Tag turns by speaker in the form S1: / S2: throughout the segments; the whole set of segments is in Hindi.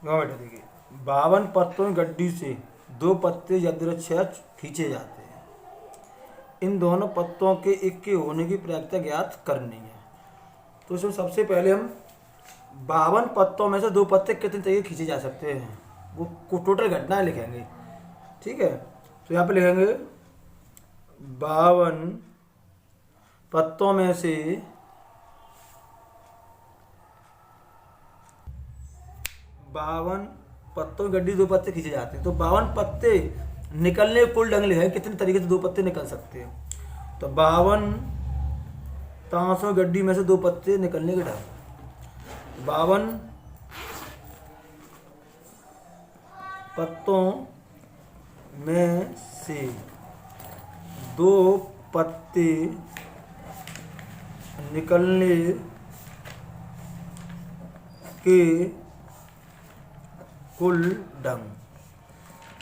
S1: लो बेटा देखिए, 52 पत्तों की गड्डी से 2 पत्ते यदृच्छया खींचे जाते हैं। इन दोनों पत्तों के एक के होने की प्रायिकता ज्ञात करनी है। तो इसमें सबसे पहले हम 52 पत्तों में से 2 पत्ते कितने तरीके खींचे जा सकते हैं वो टोटल घटनाएं लिखेंगे। ठीक है, तो यहाँ पे लिखेंगे 52 पत्तों में से 52 पत्तों की गड्डी 2 पत्ते खींचे जाते हैं। तो 52 पत्ते निकलने के कुल ढंग लिखे कितने तरीके से 2 पत्ते निकल सकते हैं। तो 52 ताशों गड्डी में से 2 पत्ते निकलने के ढंग, 52 पत्तों में से 2 पत्ते निकलने के कुल ढंग,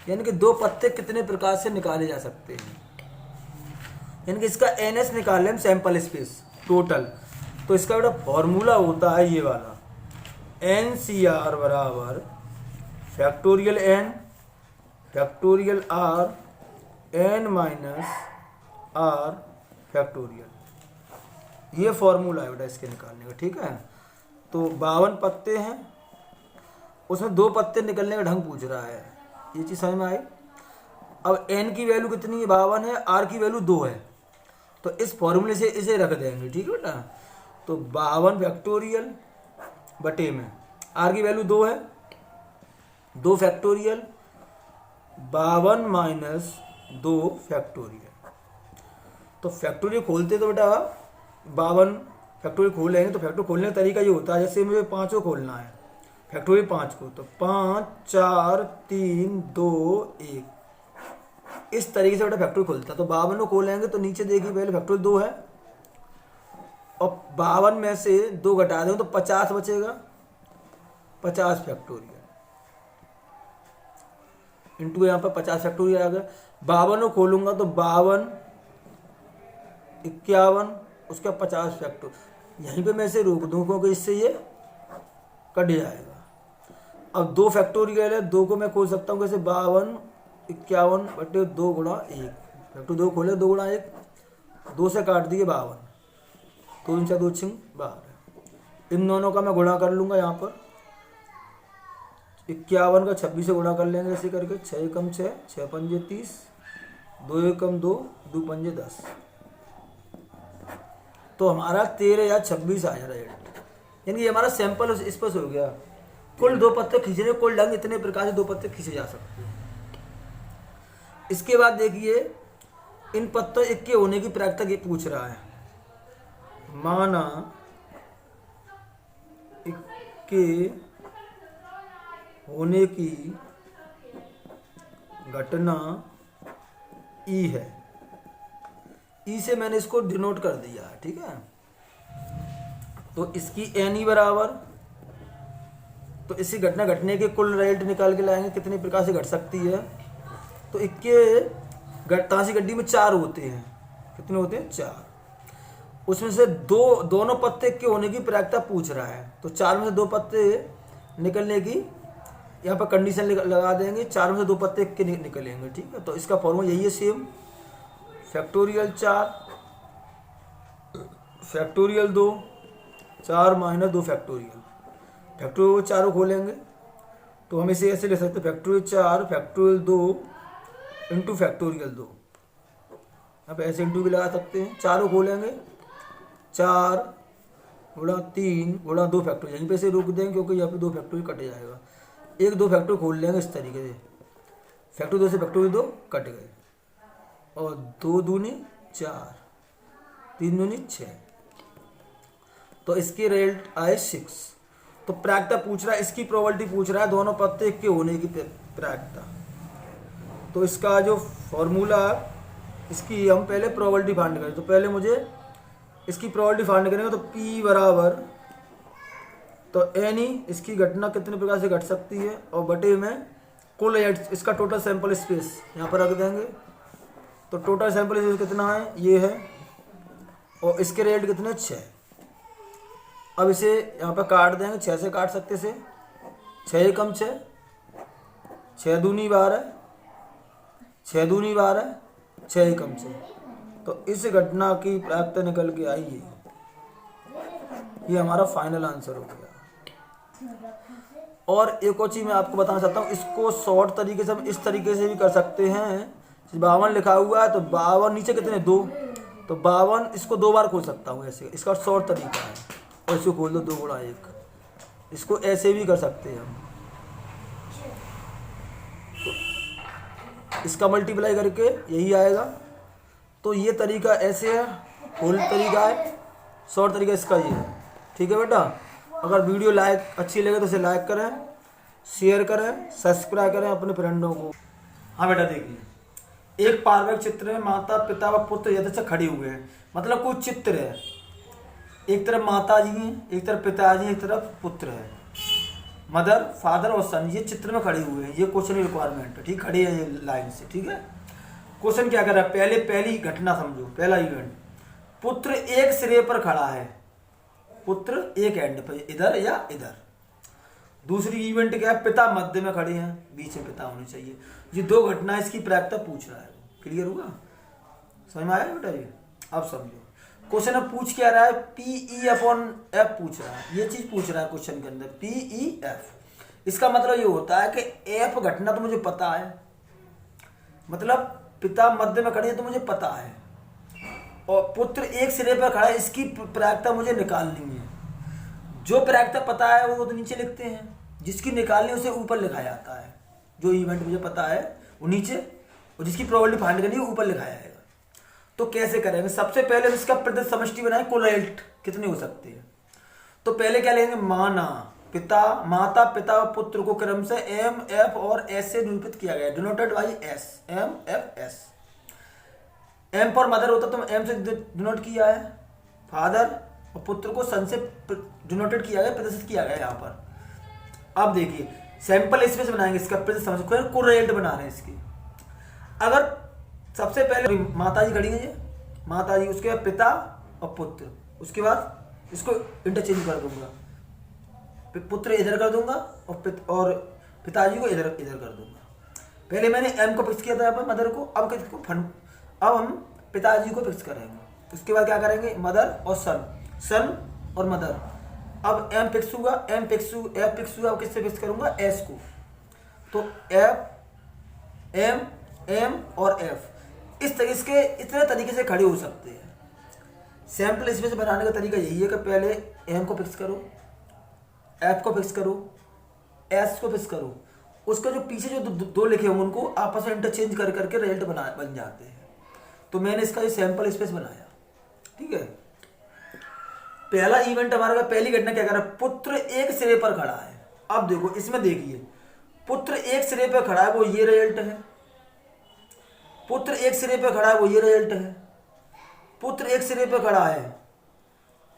S1: यानी कि 2 पत्ते कितने प्रकार से निकाले जा सकते हैं। यानी कि इसका एनएस निकालें हम, सैंपल स्पेस टोटल। तो इसका बेटा फॉर्मूला होता है ये वाला, एन सी आर बराबर factorial N factorial R N minus R factorial. ये फॉर्मूला है बेटा इसके निकालने का। ठीक है, तो 52 पत्ते हैं, उसमें 2 पत्ते निकलने का ढंग पूछ रहा है। ये चीज़ समझ में आई। अब एन की वैल्यू कितनी है, 52 है, आर की वैल्यू 2 है। तो इस फॉर्मूले से इसे रख देंगे। ठीक है बेटा, तो 52 फैक्टोरियल बटे में आर की वैल्यू 2 है, 2 फैक्टोरियल 52 माइनस 2 फैक्टोरियल। तो फैक्टोरियल खोलते तो बेटा 52 फैक्टोरियल खोलेंगे। तो फैक्टोरियल खोलने का तरीका ये होता है, जैसे मुझे 5 को खोलना है, फैक्टोरियल 5 को, तो 5 4 3 2 1, इस तरीके से बेटा फैक्टोरियल खोलता है। तो 52 को खोलेंगे तो नीचे देखिए पहले फैक्टोरियल 2 है, और 52 में से 2 घटा देंगे तो 50 बचेगा, 50 फैक्टोरियल इंटू यहाँ पर 50 फैक्टोरियल आ गया। 52 को खोलूंगा तो 52 51 उसका 50 फैक्टोरियल, यहीं पे मैं इसे रोक दूँ क्योंकि इससे ये कट जाएगा। अब 2 फैक्टोरियल है, 2 को मैं खोल सकता हूँ कैसे, 52 51 बटे 2 गुणा 1, फैक्टर 2 खोले 2 गुणा 1, 2 से काट दिए 52, 2 इंचा 2 छिंग 12। इन दोनों का मैं गुणा कर लूँगा यहाँ पर, 51 का 26 से गुणा कर लेंगे ऐसे करके, 6 कम 6 6 पंजे 30, 2 एकम 2 2 पंजे 10। तो हमारा 13 या 26 आ जा रहा है। यानी कि हमारा सैंपल स्पष्ट हो गया। कुल 2 पत्ते खींचने, कुल ढंग इतने प्रकार से 2 पत्ते खींचे जा सकते हैं। इसके बाद देखिए इन पत्तों एक के होने की प्रायिकता ये पूछ रहा है। माना एक के होने की घटना ई है, ई से मैंने इसको डिनोट कर दिया है। ठीक है, तो इसकी एन ई बराबर, तो इसी घटना घटने के कुल रिजल्ट निकाल के लाएंगे कितने प्रकार से घट सकती है। तो इक्के ताशी गड्डी में 4 होते हैं, कितने होते हैं 4, उसमें से दोनों पत्ते के होने की प्रायिकता पूछ रहा है। तो 4 में से 2 पत्ते निकलने की यहाँ पर कंडीशन लगा देंगे, 4 में से 2 पत्ते के निकलेंगे। ठीक है, तो इसका फॉर्मूला यही है same, factorial 4 factorial 2 4 minus 2 factorial, factorial 4 खोलेंगे तो हम इसे ऐसे ले सकते हैं, फैक्टोरियल 4 फैक्टोरियल 2 इंटू फैक्टोरियल 2, अब ऐसे इंटू भी लगा सकते हैं। 4 खोलेंगे 4 गुणा 3 गुणा 2 फैक्टोरियल, यहीं पे से रोक देंगे क्योंकि यहाँ पे 2 फैक्टोरियल कट जाएगा। 1 2 फैक्टोरियल खोल लेंगे इस तरीके से, फैक्टोरियल 2 से फैक्टोरियल 2 कट गए, और 2 दूनी 4 3 दूनी 6, तो इसके रिजल्ट आए 6। तो प्रायिकता पूछ रहा है, इसकी प्रोबेबिलिटी पूछ रहा है, दोनों पत्ते के होने की प्रायिकता। तो इसका जो फॉर्मूला, इसकी हम पहले प्रोबेबिलिटी फाइंड करें। तो पहले मुझे इसकी प्रोबेबिलिटी फाइंड करेंगे, तो P बराबर, तो एन ई इसकी घटना कितने प्रकार से घट सकती है, और बटे में कुल इसका टोटल सैंपल स्पेस यहाँ पर रख देंगे। तो टोटल सैंपल स्पेस कितना है, ये है, और इसके रेट कितने 6। अब इसे यहाँ पर काट देंगे, 6 से काट सकते से, 6 एकम 6, 6 दूनी 12, 6 दूनी 12, 6 एकम 6। तो इस घटना की प्रायिकता निकल के आई है। ये हमारा फाइनल आंसर हो गया। और एक और चीज़ मैं आपको बताना चाहता हूँ, इसको शॉर्ट तरीके से हम इस तरीके से भी कर सकते हैं। 52 लिखा हुआ है तो 52 नीचे कितने 2, तो 52 इसको 2 बार खोल सकता हूँ ऐसे, इसका शॉर्ट तरीका है। और इसको खोल दो 2 गुणा 1, इसको ऐसे भी कर सकते हैं हम। तो इसका मल्टीप्लाई करके यही आएगा। तो ये तरीका ऐसे है, होल तरीका है, शॉर्ट तरीका इसका ये है। ठीक है बेटा, अगर वीडियो अच्छी लगे तो इसे लाइक करें, शेयर करें, सब्सक्राइब करें अपने फ्रेंडों को। हाँ बेटा देखिए, एक पारिवारिक चित्र में माता पिता व पुत्र यथेच्छा खड़े हुए हैं। मतलब कुछ चित्र है, एक तरफ माता जी हैं, एक तरफ पिताजी, एक तरफ पुत्र है, मदर फादर और सन, ये चित्र में खड़े हुए हैं। ये क्वेश्चन रिक्वायरमेंट है, ठीक, खड़े हैं ये लाइन से। ठीक है, क्वेश्चन क्या कर रहा है, पहली घटना समझो, पहला इवेंट, पुत्र एक सिरे पर खड़ा है, पुत्र एक एंड पर, इधर या इधर। दूसरी इवेंट क्या है, पिता मध्य में खड़े हैं, बीच में पिता होने चाहिए। ये 2 घटना इसकी प्रायिकता पूछ रहा है। क्लियर होगा, समझ में आया बेटा ये? अब समझो क्वेश्चन अब पूछ क्या रहा है, PE/F पूछ रहा है। ये चीज पूछ रहा है क्वेश्चन के अंदर, PEF। इसका मतलब ये होता है कि F घटना तो मुझे पता है, मतलब पिता मध्य में खड़े हैं तो मुझे पता है, और पुत्र एक सिरे पर खड़ा है, इसकी प्रायिकता मुझे निकालनी है। जो प्रायिकता पता है वो तो नीचे लिखते हैं, जिसकी निकालनी उसे ऊपर लिखा जाता है। जो इवेंट मुझे पता है वो नीचे, और जिसकी प्रोबेबिलिटी फाइंड करनी है ऊपर लिखाया जाएगा। तो कैसे करेंगे, सबसे पहले इसका प्रदत्त समष्टि बनाए, कोरिलेट कितने हो सकते हैं। तो पहले क्या लेंगे, माता पिता और पुत्र को क्रम से M, F और S से निरूपित किया गया, denoted by S, M, F, S। M पर मदर होता तो M से डिनोट किया है, फादर, और पुत्र को सन से डिनोटेड किया गया, प्रदर्शित किया गया यहाँ पर। अब देखिए सैंपल स्पेस बनाएंगे, इसका प्रदत्त समष्टि कोरिलेट बना रहे हैं इसकी। अगर सबसे पहले माता जी खड़ी है, ये माता जी, उसके बाद पिता और पुत्र, उसके बाद इसको इंटरचेंज कर दूंगा, पुत्र इधर कर दूंगा और पिताजी को इधर कर दूंगा। पहले मैंने M को फिक्स किया था यहाँ पर, मदर को। अब हम पिताजी को फिक्स करेंगे। उसके बाद क्या करेंगे, मदर और सन और मदर। अब M फिक्स हुआ, F फिक्स हुआ। अब किससे फिक्स करूंगा, S को। तो F, M और F इस तरीके से, इतने तरीके से खड़े हो सकते हैं। सैंपल स्पेस बनाने का तरीका यही है कि पहले M को फिक्स करो, F को फिक्स करो, S को फिक्स करो, उसका जो पीछे जो 2 लिखे होंगे उनको आपस में इंटरचेंज कर करके रिजल्ट बन जाते हैं। तो मैंने इसका ये सैंपल स्पेस बनाया। ठीक है, पहला इवेंट हमारा, पहली घटना क्या कर रहा है, पुत्र एक सिरे पर खड़ा है। अब देखो इसमें देखिए, पुत्र एक सिरे पर खड़ा है, वो ये रिजल्ट है। पुत्र एक सिरे पे खड़ा है, वो ये रिजल्ट है। पुत्र एक सिरे पे खड़ा है,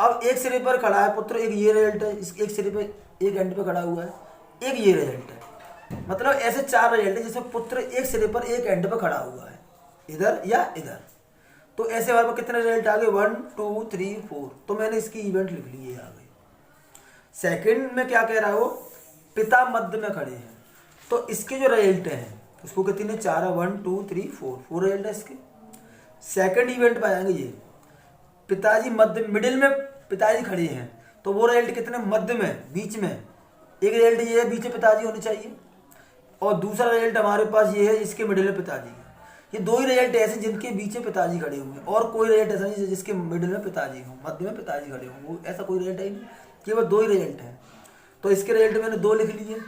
S1: अब एक सिरे पर खड़ा है पुत्र, एक ये रिजल्ट है। इस एक सिरे पे, एक एंड पे खड़ा हुआ है, एक ये रिजल्ट है। मतलब ऐसे 4 रिजल्ट है जिसमें पुत्र एक सिरे पर एक एंड पे खड़ा हुआ है, इधर या इधर। तो ऐसे हमारे पास कितने रिजल्ट आ गए, 1 2 3 4। तो मैंने इसकी इवेंट लिख ली है, आ गई। सेकंड में क्या कह रहा है वो, पिता मध्य में खड़े हैं, तो इसके जो रिजल्ट हैं उसको कितने, 4 है, 1 2 3 4 रिजल्ट है इसके। सेकंड इवेंट में आएंगे ये, पिताजी मध्य, मिडिल में पिताजी खड़े हैं, तो वो रिजल्ट कितने, मध्य में, बीच में। एक रिजल्ट ये है, बीच में पिताजी होने चाहिए, और दूसरा रिजल्ट हमारे पास ये है, इसके मिडिल में पिताजी है। ये 2 ही रिजल्ट ऐसे जिनके बीच में पिताजी खड़े हुए हैं, और कोई रिजल्ट ऐसा नहीं जिसके मिडिल में पिताजी हो, मध्य में पिताजी खड़े हों, वो ऐसा कोई रिजल्ट है नहीं, केवल 2 ही रिजल्ट है। तो इसके रिजल्ट मैंने 2 लिख लिए।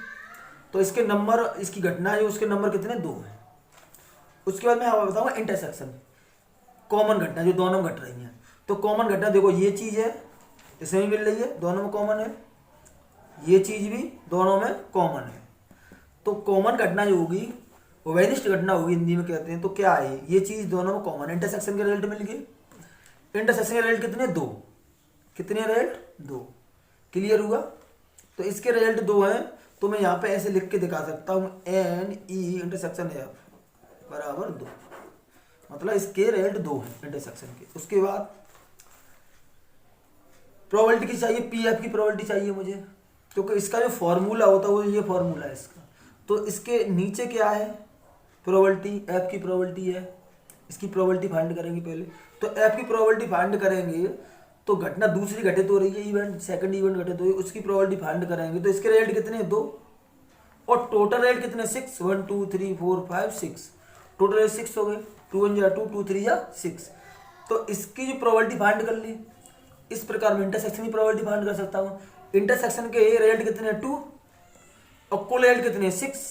S1: तो इसके नंबर, इसकी घटना है उसके नंबर कितने, 2 हैं। उसके बाद मैं आपको बताऊंगा इंटरसेक्शन, कॉमन घटना जो दोनों में घट रही हैं। तो कॉमन घटना देखो, ये चीज है, इसमें भी मिल रही है, दोनों में कॉमन है, ये चीज भी दोनों में कॉमन है। तो कॉमन घटना जो होगी वो वैनिष्ट घटना होगी, हिंदी में कहते हैं। तो क्या है, ये चीज दोनों में कॉमन, इंटरसेक्शन के रिजल्ट मिल गए। इंटरसेक्शन के रिजल्ट कितने, 2। कितने रिजल्ट, 2। क्लियर हुआ। तो इसके रिजल्ट 2 हैं, तो मैं यहाँ पे ऐसे लिख के दिखा सकता हूँ, NE इंटरसेक्शन F बराबर 2। मतलब इसके रिजल्ट 2 हैं इंटरसेक्शन के। उसके बाद प्रोबेबिलिटी की चाहिए, PF की प्रोबेबिलिटी चाहिए मुझे। क्योंकि इसका जो फॉर्मूला होता है वो ये फॉर्मूला है इसका। तो इसके नीचे क्या है, प्रोबेबिलिटी, एफ की प्रोबेबिलिटी है, इसकी प्रोबेबिलिटी फाइंड करेंगे पहले। तो एफ की प्रोबेबिलिटी फाइंड करेंगे तो घटना दूसरी घटित हो रही है, इवेंट सेकंड इवेंट घटित हो रही है, उसकी प्रोबेबिलिटी फाइंड करेंगे। तो इसके रिजल्ट कितने, 2, और टोटल रिजल्ट कितने, 6, 1 2 3 4 5 6, टोटल रिजल्ट 6 हो गए, 2 1 2 2 3 6। तो इसकी जो प्रोबेबिलिटी फाइंड कर ली, इस प्रकार में इंटरसेक्शन की प्रोबेबिलिटी फाइंड कर सकता हूँ। इंटरसेक्शन के रिजल्ट कितने, 2, और कुल रिजल्ट कितने, 6,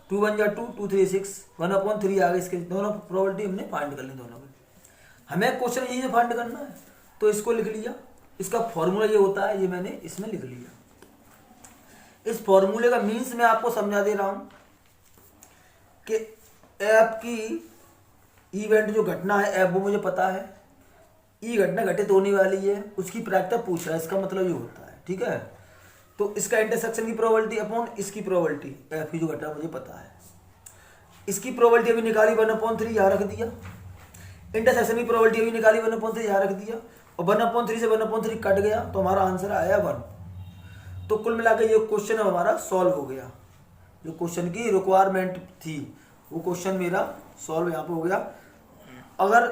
S1: 2 1 2 2 3 6, 1/3 आ गए। इसके दोनों प्रोबेबिलिटी हमने फाइंड कर ली दोनों में। हमें क्वेश्चन यही से फाइंड करना है, तो इसको लिख लिया। इसका फॉर्मूला ये होता है, ये मैंने इसमें लिख लिया। इस फॉर्मूले का मीन्स मैं आपको समझा दे रहा हूं कि एफ की इवेंट जो घटना है, एफ वो मुझे पता है, ई घटना घटित होने वाली है, उसकी प्रायिकता पूछ रहा है, इसका मतलब ये होता है, ठीक है। तो इसका इंटरसेक्शन की प्रोबेबिलिटी अपॉन इसकी प्रोबेबिलिटी, एफ की जो घटना मुझे पता है, इसकी प्रोबेबिलिटी अभी निकाली 1/3 यहाँ रख दिया, इंटरसेक्शन की प्रोबेबिलिटी अभी निकाली 1/3 यहाँ रख दिया, और 1/3 से 1/3 कट गया, तो हमारा आंसर आया 1। तो कुल मिलाकर ये क्वेश्चन हमारा सॉल्व हो गया। जो क्वेश्चन की रिक्वायरमेंट थी वो क्वेश्चन मेरा सॉल्व यहाँ पे हो गया। अगर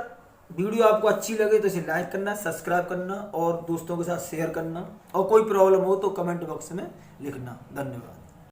S1: वीडियो आपको अच्छी लगे तो इसे लाइक करना, सब्सक्राइब करना और दोस्तों के साथ शेयर करना, और कोई प्रॉब्लम हो तो कमेंट बॉक्स में लिखना। धन्यवाद।